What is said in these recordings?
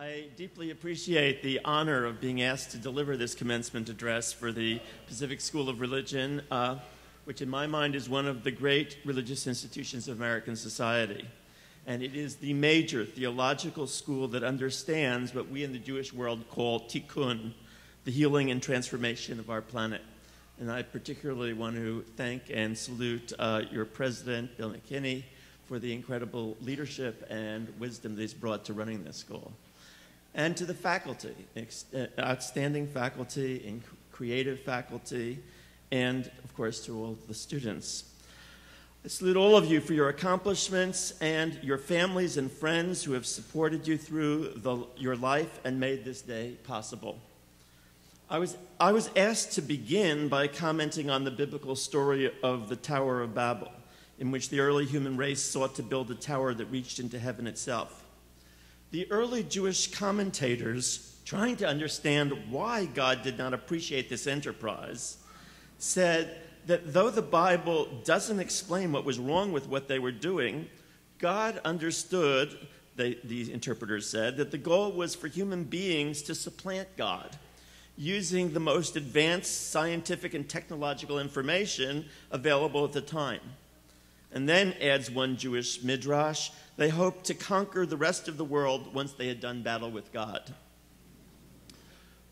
I deeply appreciate the honor of being asked to deliver this commencement address for the Pacific School of Religion, which in my mind is one of the great religious institutions of American society. And it is the major theological school that understands what we in the Jewish world call tikkun, the healing and transformation of our planet. And I particularly want to thank and salute your president, Bill McKinney, for the incredible leadership and wisdom that he's brought to running this school. And to the faculty, outstanding faculty and creative faculty, and of course to all the students. I salute all of you for your accomplishments and your families and friends who have supported you through your life and made this day possible. I was asked to begin by commenting on the biblical story of the Tower of Babel, in which the early human race sought to build a tower that reached into heaven itself. The early Jewish commentators, trying to understand why God did not appreciate this enterprise, said that though the Bible doesn't explain what was wrong with what they were doing, God understood, the interpreters said, that the goal was for human beings to supplant God, using the most advanced scientific and technological information available at the time. And then, adds one Jewish midrash, they hoped to conquer the rest of the world once they had done battle with God.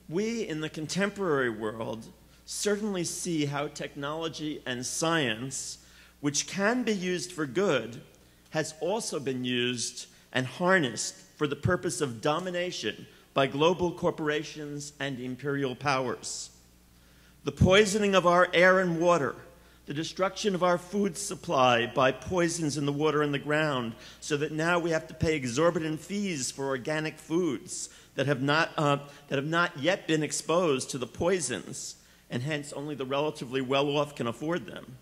We in the contemporary world certainly see how technology and science, which can be used for good, has also been used and harnessed for the purpose of domination by global corporations and imperial powers. The poisoning of our air and water, the destruction of our food supply by poisons in the water and the ground, so that now we have to pay exorbitant fees for organic foods that have not yet been exposed to the poisons, and hence only the relatively well-off can afford them.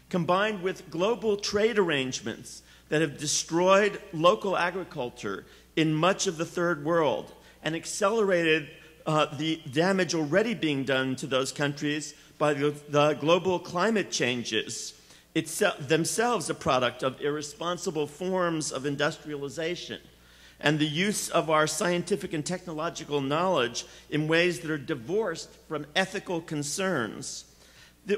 Combined with global trade arrangements that have destroyed local agriculture in much of the third world and accelerated the damage already being done to those countries by the global climate changes, themselves a product of irresponsible forms of industrialization and the use of our scientific and technological knowledge in ways that are divorced from ethical concerns.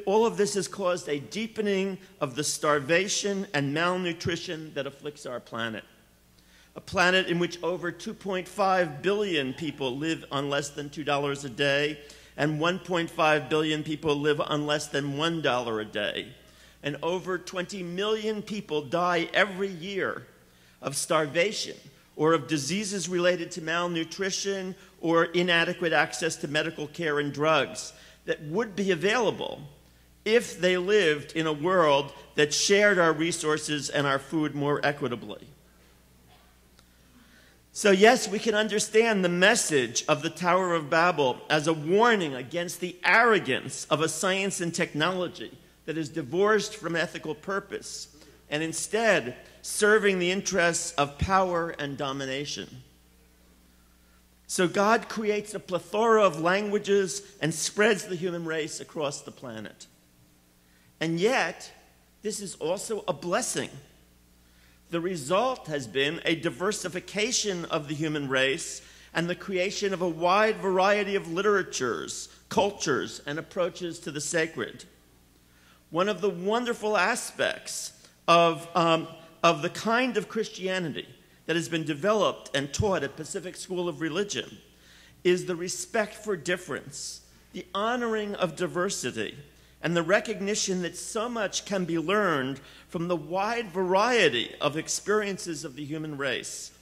All of this has caused a deepening of the starvation and malnutrition that afflicts our planet. A planet in which over 2.5 billion people live on less than $2 a day, and 1.5 billion people live on less than $1 a day. And over 20 million people die every year of starvation or of diseases related to malnutrition or inadequate access to medical care and drugs that would be available if they lived in a world that shared our resources and our food more equitably. So yes, we can understand the message of the Tower of Babel as a warning against the arrogance of a science and technology that is divorced from ethical purpose and instead serving the interests of power and domination. So God creates a plethora of languages and spreads the human race across the planet. And yet, this is also a blessing. The result has been a diversification of the human race and the creation of a wide variety of literatures, cultures, and approaches to the sacred. One of the wonderful aspects of the kind of Christianity that has been developed and taught at Pacific School of Religion is the respect for difference, the honoring of diversity, and the recognition that so much can be learned from the wide variety of experiences of the human race.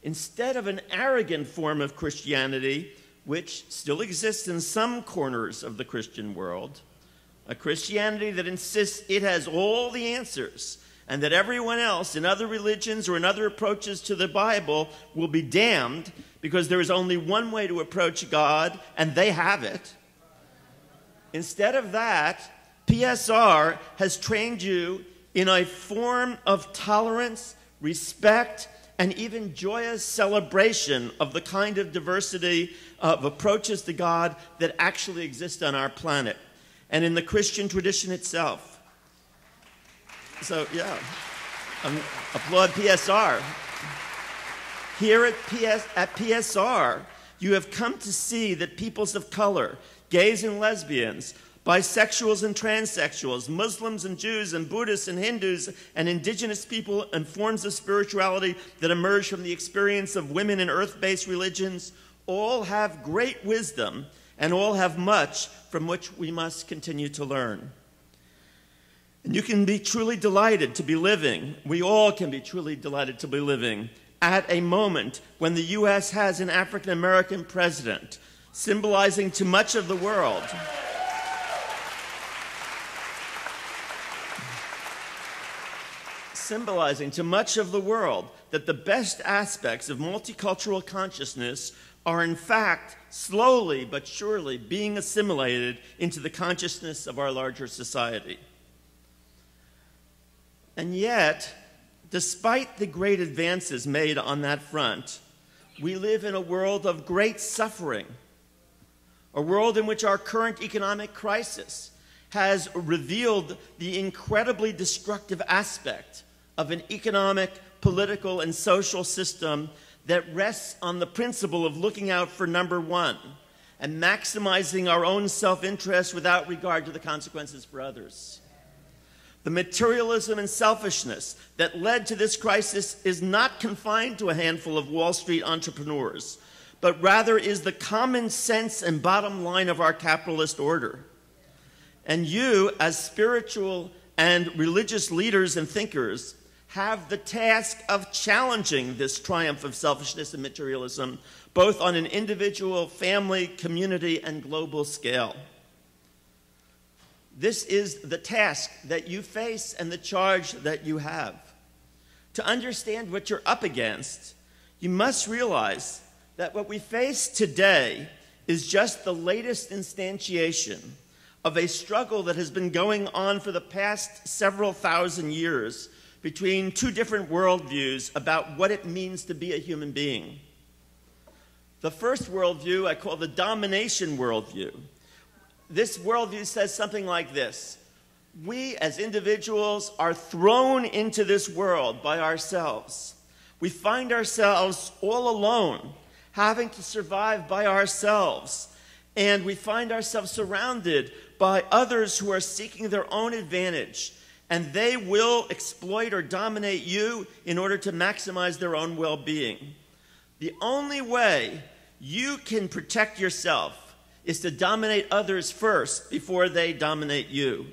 Instead of an arrogant form of Christianity, which still exists in some corners of the Christian world, a Christianity that insists it has all the answers and that everyone else in other religions or in other approaches to the Bible will be damned because there is only one way to approach God and they have it. Instead of that, PSR has trained you in a form of tolerance, respect, and even joyous celebration of the kind of diversity of approaches to God that actually exist on our planet and in the Christian tradition itself. So, yeah, applaud PSR. Here at PSR, you have come to see that peoples of color, gays and lesbians, bisexuals and transsexuals, Muslims and Jews and Buddhists and Hindus and indigenous people and forms of spirituality that emerge from the experience of women in earth-based religions all have great wisdom and all have much from which we must continue to learn. And you can be truly delighted to be living, we all can be truly delighted to be living, at a moment when the U.S. has an African-American president, symbolizing to much of the world that the best aspects of multicultural consciousness are in fact slowly but surely being assimilated into the consciousness of our larger society. And yet, despite the great advances made on that front, we live in a world of great suffering, a world in which our current economic crisis has revealed the incredibly destructive aspect of an economic, political, and social system that rests on the principle of looking out for number one and maximizing our own self-interest without regard to the consequences for others. The materialism and selfishness that led to this crisis is not confined to a handful of Wall Street entrepreneurs, but rather is the common sense and bottom line of our capitalist order. And you, as spiritual and religious leaders and thinkers, have the task of challenging this triumph of selfishness and materialism, both on an individual, family, community, and global scale. This is the task that you face and the charge that you have. To understand what you're up against, you must realize that what we face today is just the latest instantiation of a struggle that has been going on for the past several thousand years between two different worldviews about what it means to be a human being. The first worldview I call the domination worldview. This worldview says something like this: we as individuals are thrown into this world by ourselves. We find ourselves all alone, having to survive by ourselves, and we find ourselves surrounded by others who are seeking their own advantage, and they will exploit or dominate you in order to maximize their own well-being. The only way you can protect yourself is to dominate others first before they dominate you.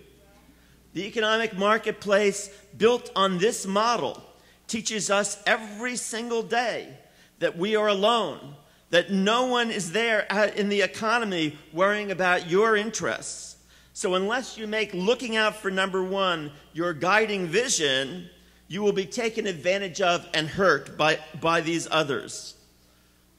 The economic marketplace built on this model teaches us every single day that we are alone, that no one is there in the economy worrying about your interests. So unless you make looking out for number one your guiding vision, you will be taken advantage of and hurt by these others.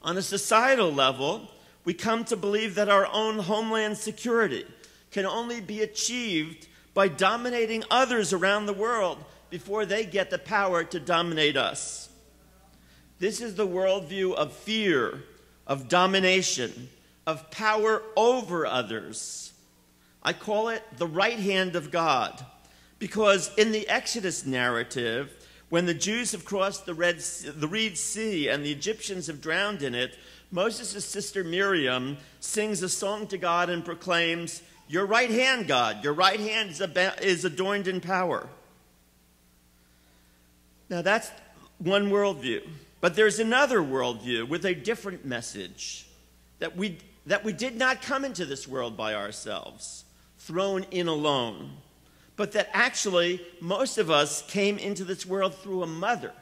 On a societal level, we come to believe that our own homeland security can only be achieved by dominating others around the world before they get the power to dominate us. This is the worldview of fear, of domination, of power over others. I call it the right hand of God, because in the Exodus narrative, when the Jews have crossed the Red Sea and the Egyptians have drowned in it, Moses' sister Miriam sings a song to God and proclaims, "Your right hand, God, your right hand is adorned in power." Now that's one worldview. But there's another worldview with a different message, that we did not come into this world by ourselves, thrown in alone, but that actually most of us came into this world through a mother.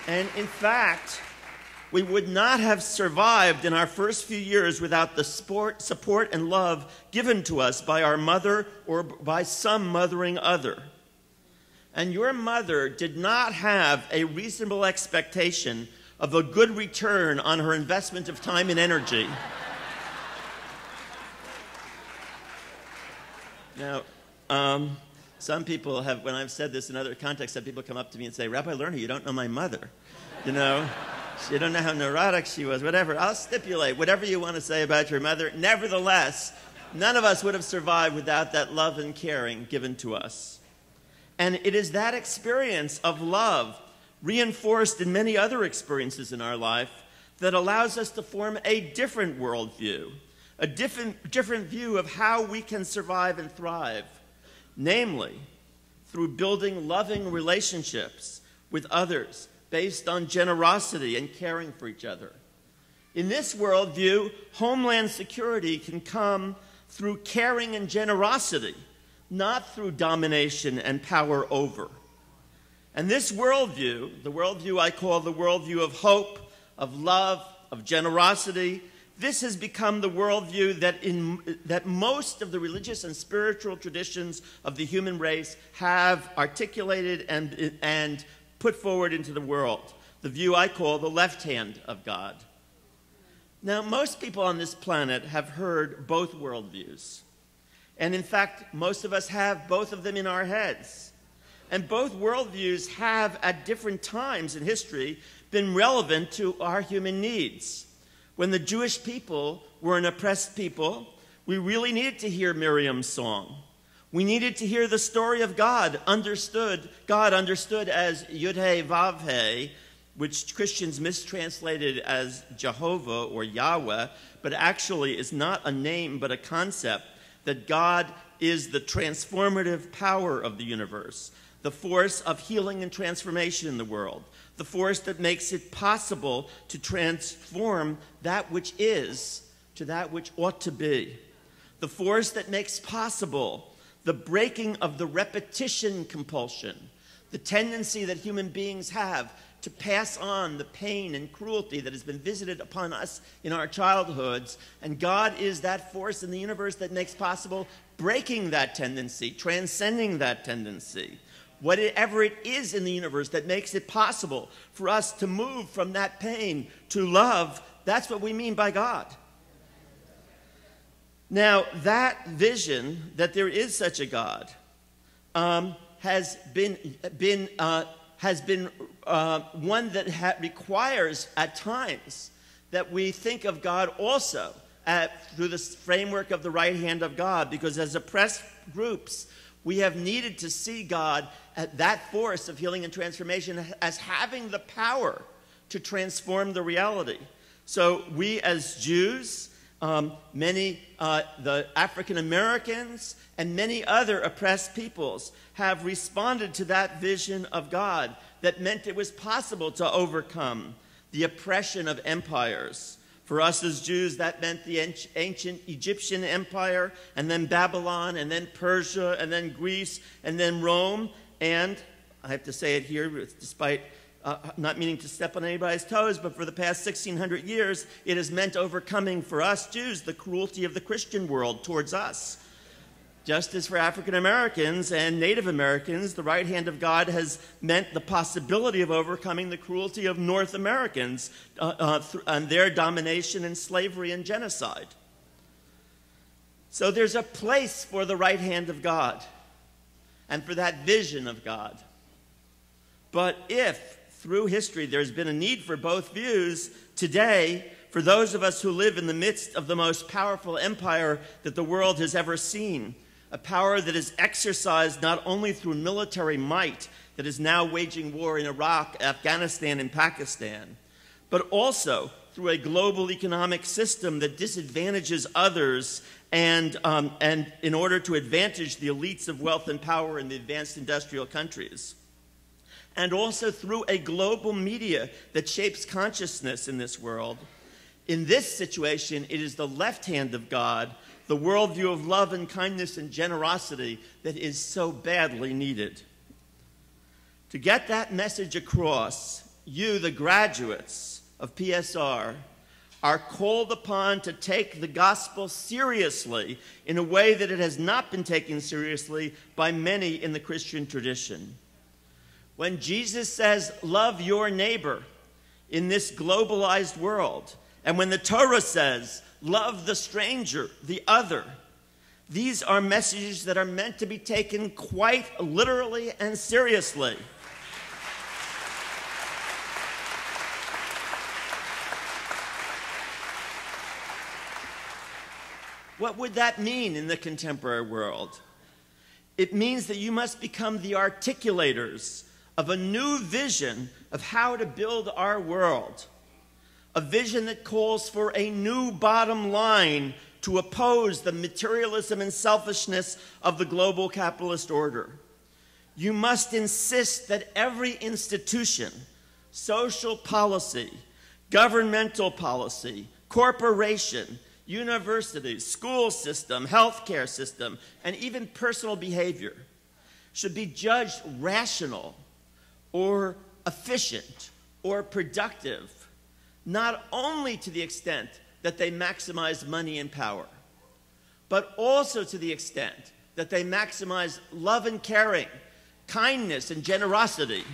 And in fact, we would not have survived in our first few years without the support and love given to us by our mother or by some mothering other. And your mother did not have a reasonable expectation of a good return on her investment of time and energy. Now, some people have, when I've said this in other contexts, some people come up to me and say, "Rabbi Lerner, you don't know my mother. You know, you don't know how neurotic she was," whatever. I'll stipulate whatever you want to say about your mother. Nevertheless, None of us would have survived without that love and caring given to us. And it is that experience of love, reinforced in many other experiences in our life, that allows us to form a different worldview, a different view of how we can survive and thrive, namely, through building loving relationships with others based on generosity and caring for each other. In this worldview, homeland security can come through caring and generosity, not through domination and power over. And this worldview, the worldview I call the worldview of hope, of love, of generosity, this has become the worldview that most of the religious and spiritual traditions of the human race have articulated and put forward into the world, the view I call the left hand of God. Now, most people on this planet have heard both worldviews. And in fact, most of us have both of them in our heads. And both worldviews have, at different times in history, been relevant to our human needs. When the Jewish people were an oppressed people, we really needed to hear Miriam's song. We needed to hear the story of God understood as Yud-He Vav-He, which Christians mistranslated as Jehovah or Yahweh, but actually is not a name but a concept, that God is the transformative power of the universe, the force of healing and transformation in the world, the force that makes it possible to transform that which is to that which ought to be, the force that makes possible the breaking of the repetition compulsion, the tendency that human beings have to pass on the pain and cruelty that has been visited upon us in our childhoods. And God is that force in the universe that makes possible breaking that tendency, transcending that tendency. Whatever it is in the universe that makes it possible for us to move from that pain to love, that's what we mean by God. Now, that vision that there is such a God has been one that requires at times that we think of God also through the framework of the right hand of God, because as oppressed groups, we have needed to see God at that force of healing and transformation as having the power to transform the reality. So we as Jews, the African Americans, and many other oppressed peoples have responded to that vision of God that meant it was possible to overcome the oppression of empires. For us as Jews, that meant the ancient Egyptian empire, and then Babylon, and then Persia, and then Greece, and then Rome. And I have to say it here, despite not meaning to step on anybody's toes, but for the past 1,600 years, it has meant overcoming for us Jews the cruelty of the Christian world towards us. Just as for African Americans and Native Americans, the right hand of God has meant the possibility of overcoming the cruelty of North Americans and their domination and slavery and genocide. So there's a place for the right hand of God and for that vision of God. But if, through history, there's been a need for both views, today, for those of us who live in the midst of the most powerful empire that the world has ever seen, a power that is exercised not only through military might that is now waging war in Iraq, Afghanistan, and Pakistan, but also through a global economic system that disadvantages others and in order to advantage the elites of wealth and power in the advanced industrial countries. And also through a global media that shapes consciousness in this world. In this situation, it is the left hand of God, the worldview of love and kindness and generosity that is so badly needed. To get that message across, you, the graduates of PSR, are called upon to take the gospel seriously in a way that it has not been taken seriously by many in the Christian tradition. When Jesus says, love your neighbor in this globalized world, and when the Torah says, love the stranger, the other, these are messages that are meant to be taken quite literally and seriously. What would that mean in the contemporary world? It means that you must become the articulators of a new vision of how to build our world, a vision that calls for a new bottom line to oppose the materialism and selfishness of the global capitalist order. You must insist that every institution, social policy, governmental policy, corporation, universities, school system, healthcare system, and even personal behavior should be judged rational or efficient or productive, not only to the extent that they maximize money and power, but also to the extent that they maximize love and caring, kindness and generosity,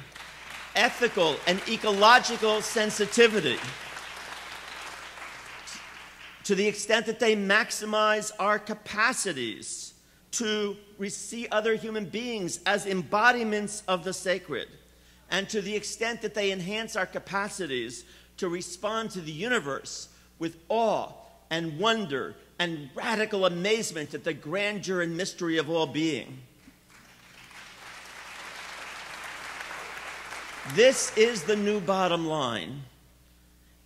ethical and ecological sensitivity, to the extent that they maximize our capacities to see other human beings as embodiments of the sacred, and to the extent that they enhance our capacities to respond to the universe with awe and wonder and radical amazement at the grandeur and mystery of all being. This is the new bottom line,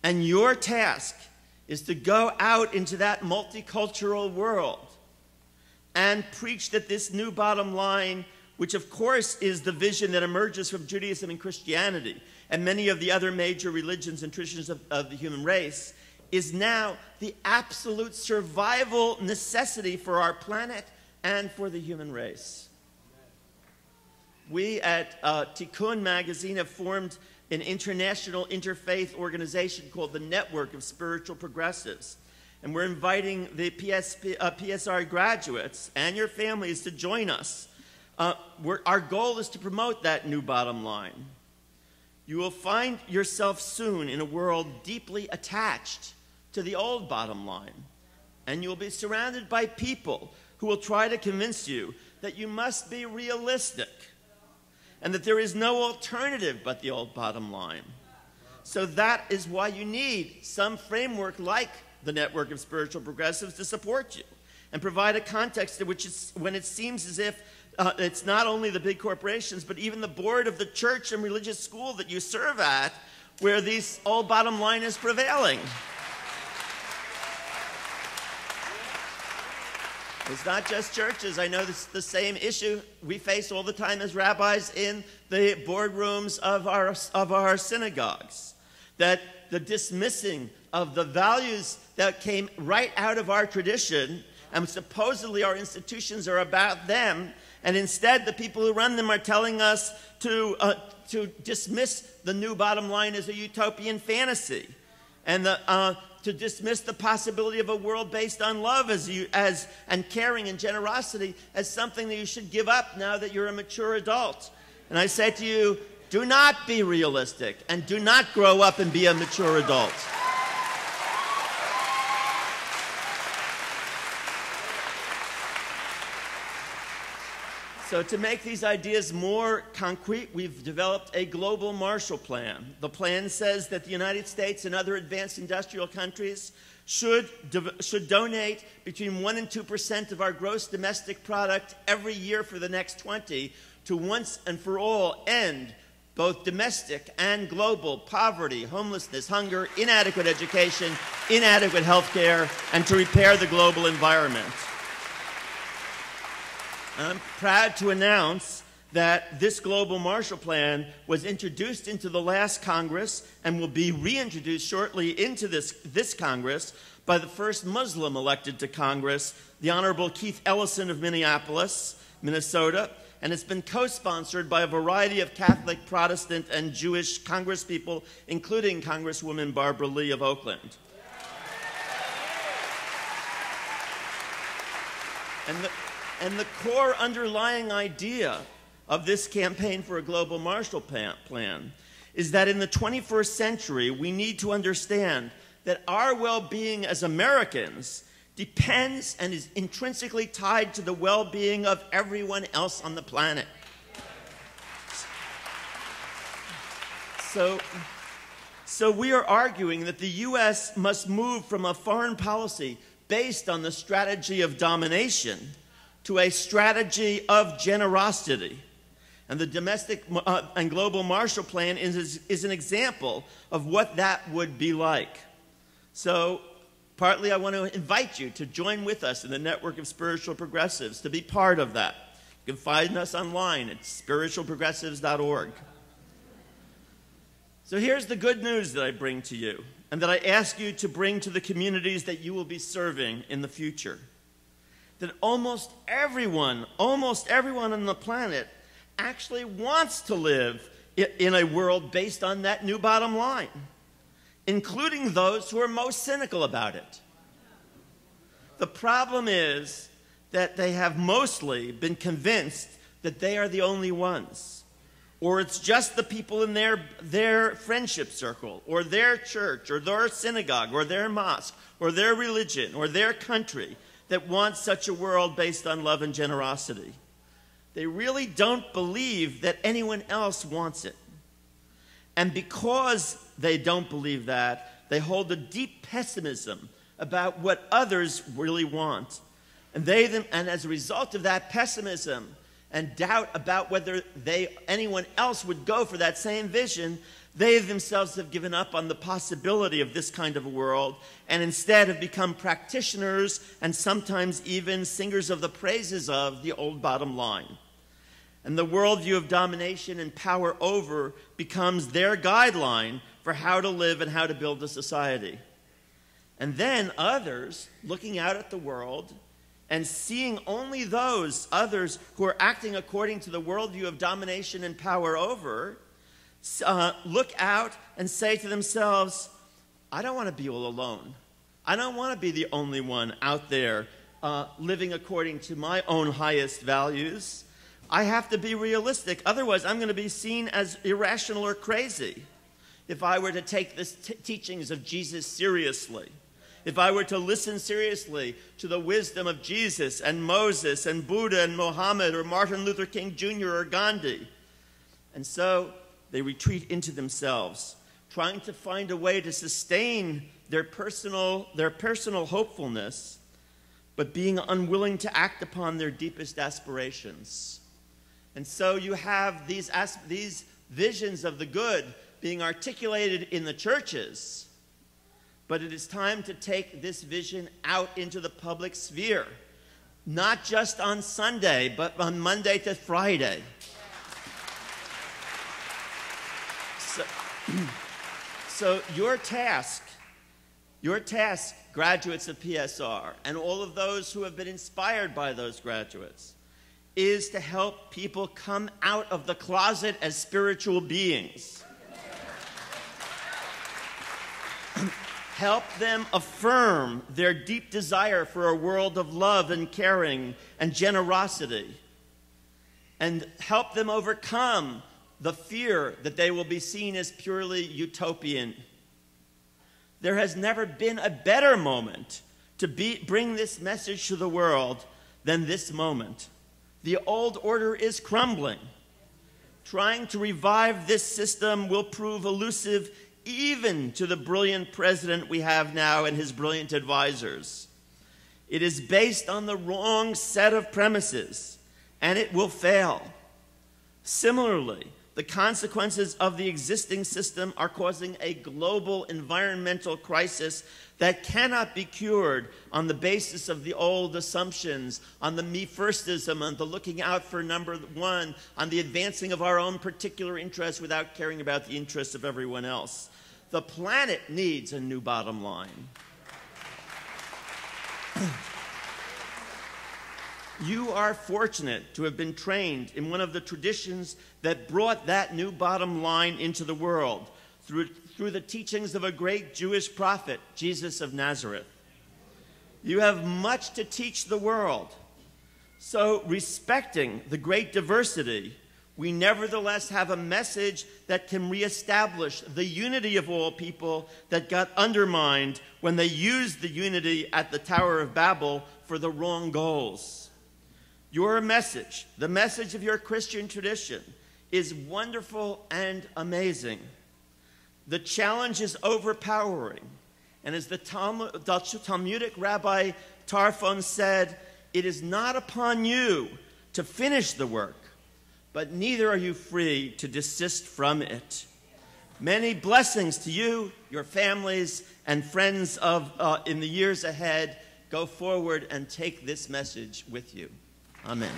and your task is to go out into that multicultural world and preach that this new bottom line, which of course is the vision that emerges from Judaism and Christianity and many of the other major religions and traditions of the human race, is now the absolute survival necessity for our planet and for the human race. We at Tikkun magazine have formed an international interfaith organization called the Network of Spiritual Progressives. And we're inviting the PSR graduates and your families to join us. Our goal is to promote that new bottom line. You will find yourself soon in a world deeply attached to the old bottom line. And you'll be surrounded by people who will try to convince you that you must be realistic and that there is no alternative but the old bottom line. So that is why you need some framework like the Network of Spiritual Progressives to support you and provide a context in which when it seems as if it's not only the big corporations, but even the board of the church and religious school that you serve at, where this old bottom line is prevailing. It's not just churches. I know this is the same issue we face all the time as rabbis in the boardrooms of our synagogues. That the dismissing of the values that came right out of our tradition, and supposedly our institutions are about them, and instead the people who run them are telling us to dismiss the new bottom line as a utopian fantasy, and to dismiss the possibility of a world based on love and caring and generosity as something that you should give up now that you're a mature adult. And I say to you, do not be realistic and do not grow up and be a mature adult. So to make these ideas more concrete, we've developed a global Marshall Plan. The plan says that the United States and other advanced industrial countries should donate between 1% and 2% of our gross domestic product every year for the next 20 to once and for all end both domestic and global poverty, homelessness, hunger, inadequate education, inadequate health care, and to repair the global environment. I'm proud to announce that this Global Marshall Plan was introduced into the last Congress and will be reintroduced shortly into this Congress by the first Muslim elected to Congress, the Honorable Keith Ellison of Minneapolis, Minnesota, and it's been co-sponsored by a variety of Catholic, Protestant, and Jewish congresspeople, including Congresswoman Barbara Lee of Oakland. And the core underlying idea of this campaign for a global Marshall Plan is that in the 21st century, we need to understand that our well-being as Americans depends and is intrinsically tied to the well-being of everyone else on the planet. So we are arguing that the U.S. must move from a foreign policy based on the strategy of domination to a strategy of generosity. And the domestic and global Marshall Plan is an example of what that would be like. So partly I want to invite you to join with us in the network of spiritual progressives, to be part of that. You can find us online at spiritualprogressives.org. So here's the good news that I bring to you, and that I ask you to bring to the communities that you will be serving in the future. That almost everyone on the planet actually wants to live in a world based on that new bottom line, including those who are most cynical about it. The problem is that they have mostly been convinced that they are the only ones, or it's just the people in their friendship circle, or their church, or their synagogue, or their mosque, or their religion, or their country that want such a world based on love and generosity. They really don't believe that anyone else wants it. And because they don't believe that, they hold a deep pessimism about what others really want. And as a result of that pessimism and doubt about whether anyone else would go for that same vision, they themselves have given up on the possibility of this kind of a world, and instead have become practitioners and sometimes even singers of the praises of the old bottom line. And the worldview of domination and power over becomes their guideline for how to live and how to build a society. And then others, looking out at the world and seeing only those others who are acting according to the worldview of domination and power over, look out and say to themselves, I don't want to be all alone. I don't want to be the only one out there living according to my own highest values. I have to be realistic. Otherwise, I'm going to be seen as irrational or crazy if I were to take the teachings of Jesus seriously. If I were to listen seriously to the wisdom of Jesus and Moses and Buddha and Muhammad or Martin Luther King Jr. or Gandhi. And so they retreat into themselves, trying to find a way to sustain their personal hopefulness, but being unwilling to act upon their deepest aspirations. And so you have these visions of the good being articulated in the churches, but it is time to take this vision out into the public sphere, not just on Sunday, but on Monday to Friday. So your task, graduates of PSR, and all of those who have been inspired by those graduates, is to help people come out of the closet as spiritual beings. Help them affirm their deep desire for a world of love and caring and generosity. And help them overcome the fear that they will be seen as purely utopian. There has never been a better moment to bring this message to the world than this moment. The old order is crumbling. Trying to revive this system will prove elusive even to the brilliant president we have now and his brilliant advisors. It is based on the wrong set of premises, and it will fail. Similarly, the consequences of the existing system are causing a global environmental crisis that cannot be cured on the basis of the old assumptions, on the me-firstism, on the looking out for number one, on the advancing of our own particular interests without caring about the interests of everyone else. The planet needs a new bottom line. You are fortunate to have been trained in one of the traditions that brought that new bottom line into the world through the teachings of a great Jewish prophet, Jesus of Nazareth. You have much to teach the world. So, respecting the great diversity, we nevertheless have a message that can reestablish the unity of all people that got undermined when they used the unity at the Tower of Babel for the wrong goals. Your message, the message of your Christian tradition, is wonderful and amazing. The challenge is overpowering, And as the Talmudic Rabbi Tarfon said, it is not upon you to finish the work, but neither are you free to desist from it. Many blessings to you, your families, and friends in the years ahead. Go forward and take this message with you. Amen.